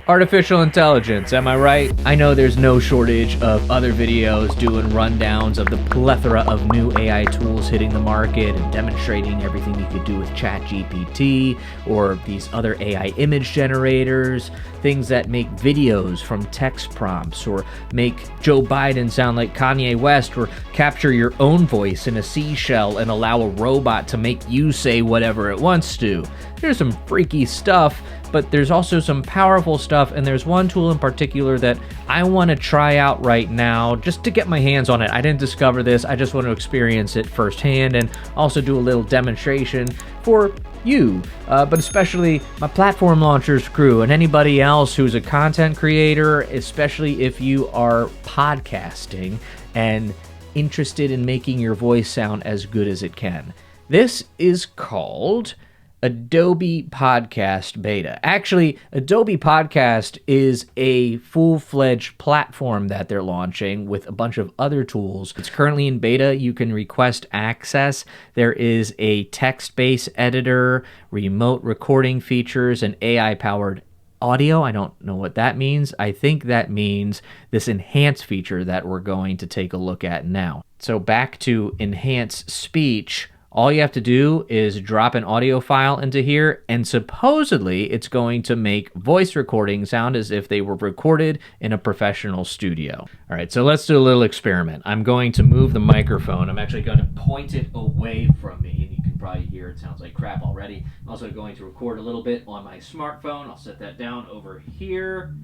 Artificial intelligence, am I right? I know there's no shortage of other videos doing rundowns of the plethora of new AI tools hitting the market and demonstrating everything you could do with ChatGPT or these other AI image generators, things that make videos from text prompts or make Joe Biden sound like Kanye West or capture your own voice in a seashell and allow a robot to make you say whatever it wants to. There's some freaky stuff, but there's also some powerful stuff, and there's one tool in particular that I want to try out right now just to get my hands on it. I didn't discover this, I just want to experience it firsthand and also do a little demonstration for you, but especially my platform launchers crew and anybody else who's a content creator, especially if you are podcasting and interested in making your voice sound as good as it can. This is called Adobe Podcast Beta. Actually, Adobe Podcast is a full-fledged platform that they're launching with a bunch of other tools. It's currently in beta. You can request access. There is a text-based editor, remote recording features, and AI-powered audio. I don't know what that means. I think that means this enhanced feature that we're going to take a look at now. So back to enhanced speech. All you have to do is drop an audio file into here, and supposedly it's going to make voice recordings sound as if they were recorded in a professional studio. All right, so let's do a little experiment. I'm going to move the microphone. I'm actually going to point it away from me, and you can probably hear it sounds like crap already. I'm also going to record a little bit on my smartphone. I'll set that down over here.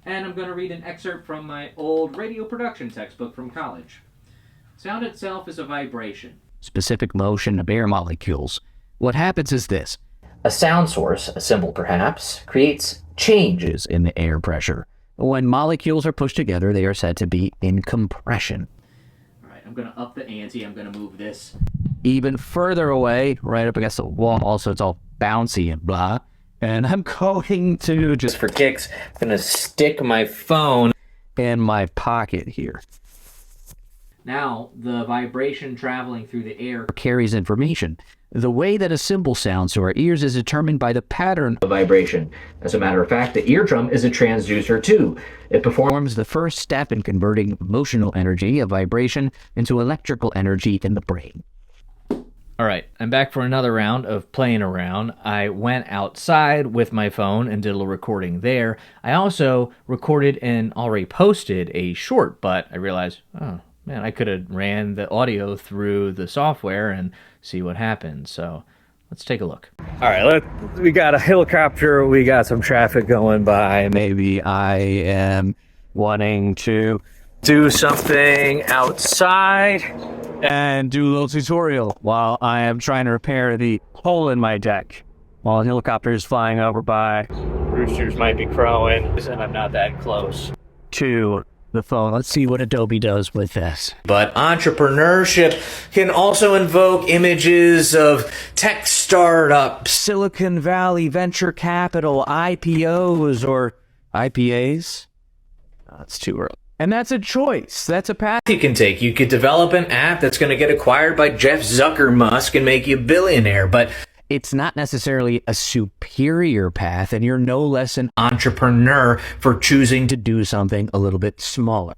And I'm going to read an excerpt from my old radio production textbook from college. Sound itself is a vibration. Specific motion of air molecules. What happens is this. A sound source, a symbol perhaps, creates changes In the air pressure. When molecules are pushed together, they are said to be in compression. All right, I'm going to up the ante. I'm going to move this Even further away, right up against the wall, so it's all bouncy and blah. And I'm going to just for kicks. I'm going to stick my phone in my pocket here. Now, the vibration traveling through the air Carries information. The way that a symbol sounds to our ears is determined by the pattern of vibration. As a matter of fact, the eardrum is a transducer too. It forms the first step in converting emotional energy of vibration into electrical energy in the brain. All right, I'm back for another round of playing around. I went outside with my phone and did a little recording there. I also recorded and already posted a short, but I realized, oh man, I could have ran the audio through the software and see what happens. So let's take a look. All right, we got a helicopter. We got some traffic going by. Maybe I am wanting to Do something outside. and do a little tutorial while I am trying to repair the hole in my deck while a helicopter is flying over by Roosters might be crowing, and I'm not that close to the phone. Let's see what Adobe does with this. But entrepreneurship can also invoke images of tech startups. Silicon Valley venture capital, IPOs or IPAs. That's too early. And that's a choice. That's a path. You can take. You could develop an app that's going to get acquired by Jeff Zuckermusk and make you a billionaire, but It's not necessarily a superior path, and you're no less an entrepreneur for choosing to do something a little bit smaller.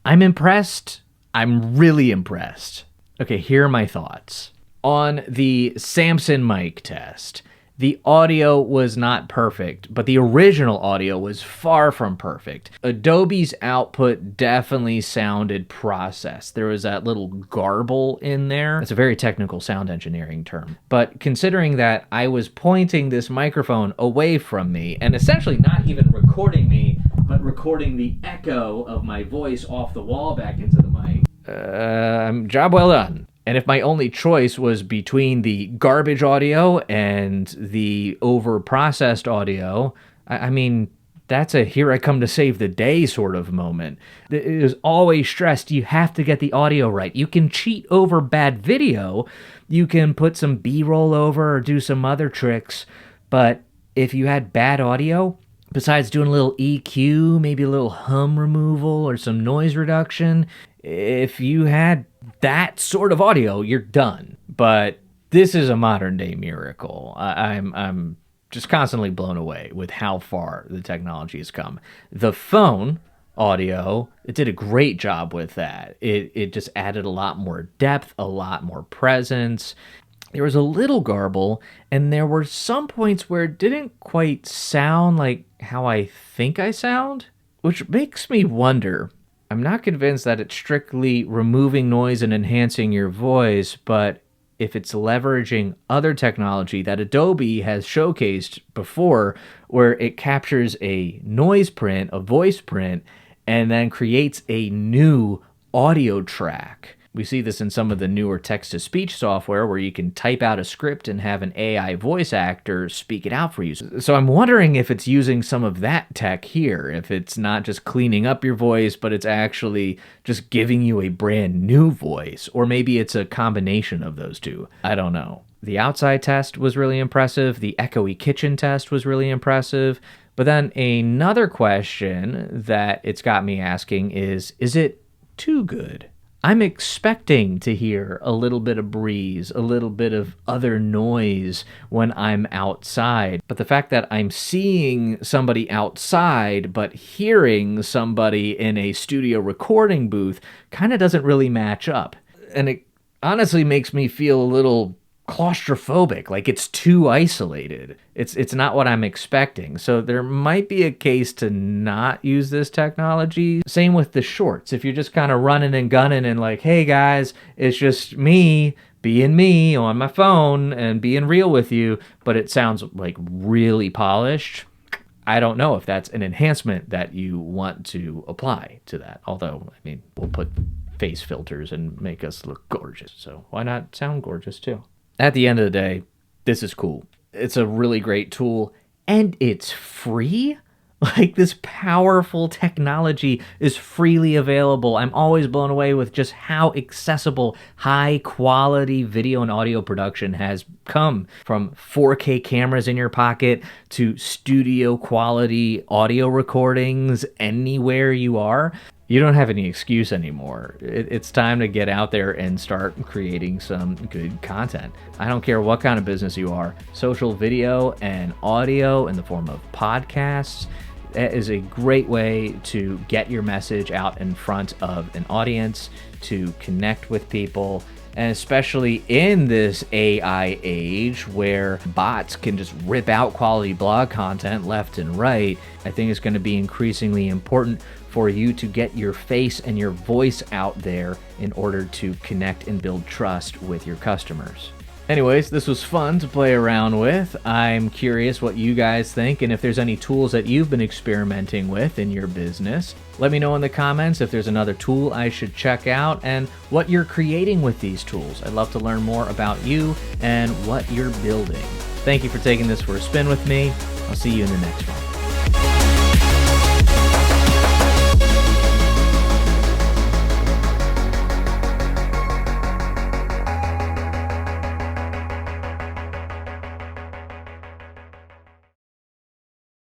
I'm impressed. I'm really impressed. Okay, here are my thoughts. On the Samson mic test, the audio was not perfect, but the original audio was far from perfect. Adobe's output definitely sounded processed. There was that little garble in there. It's a very technical sound engineering term. But considering that I was pointing this microphone away from me and essentially not even recording me, but recording the echo of my voice off the wall back into the mic, job well done. And if my only choice was between the garbage audio and the over-processed audio, I mean, that's a here I come to save the day sort of moment. It is always stressed. You have to get the audio right. You can cheat over bad video. You can put some B-roll over or do some other tricks. But if you had bad audio, besides doing a little EQ, maybe a little hum removal or some noise reduction, if you had that sort of audio, you're done. But this is a modern day miracle. I'm just constantly blown away with how far the technology has come. The phone audio, it did a great job with that. It just added a lot more depth, a lot more presence. There was a little garble, and there were some points where it didn't quite sound like how I think I sound, which makes me wonder. I'm not convinced that it's strictly removing noise and enhancing your voice, but if it's leveraging other technology that Adobe has showcased before, where it captures a noise print, a voice print, and then creates a new audio track. We see this in some of the newer text-to-speech software where you can type out a script and have an AI voice actor speak it out for you. So I'm wondering if it's using some of that tech here, if it's not just cleaning up your voice, but it's actually just giving you a brand new voice, or maybe it's a combination of those two. I don't know. The outside test was really impressive. The echoey kitchen test was really impressive. But then another question that it's got me asking is it too good? I'm expecting to hear a little bit of breeze, a little bit of other noise when I'm outside. But the fact that I'm seeing somebody outside but hearing somebody in a studio recording booth kind of doesn't really match up. And it honestly makes me feel a little claustrophobic, like it's too isolated. It's not what I'm expecting. So there might be a case to not use this technology. Same with the shorts. If you're just kind of running and gunning and like, hey guys, it's just me being me on my phone and being real with you, but it sounds like really polished. I don't know if that's an enhancement that you want to apply to that. Although, I mean, we'll put face filters and make us look gorgeous. So why not sound gorgeous too? At the end of the day, this is cool. It's a really great tool, and it's free? Like, this powerful technology is freely available. I'm always blown away with just how accessible high-quality video and audio production has come, from 4K cameras in your pocket to studio-quality audio recordings anywhere you are. You don't have any excuse anymore. It's time to get out there and start creating some good content. I don't care what kind of business you are. Social video and audio in the form of podcasts is a great way to get your message out in front of an audience, to connect with people, and especially in this AI age where bots can just rip out quality blog content left and right. I think it's going to be increasingly important for you to get your face and your voice out there in order to connect and build trust with your customers. Anyways, this was fun to play around with. I'm curious what you guys think, and if there's any tools that you've been experimenting with in your business. Let me know in the comments if there's another tool I should check out and what you're creating with these tools. I'd love to learn more about you and what you're building. Thank you for taking this for a spin with me. I'll see you in the next one.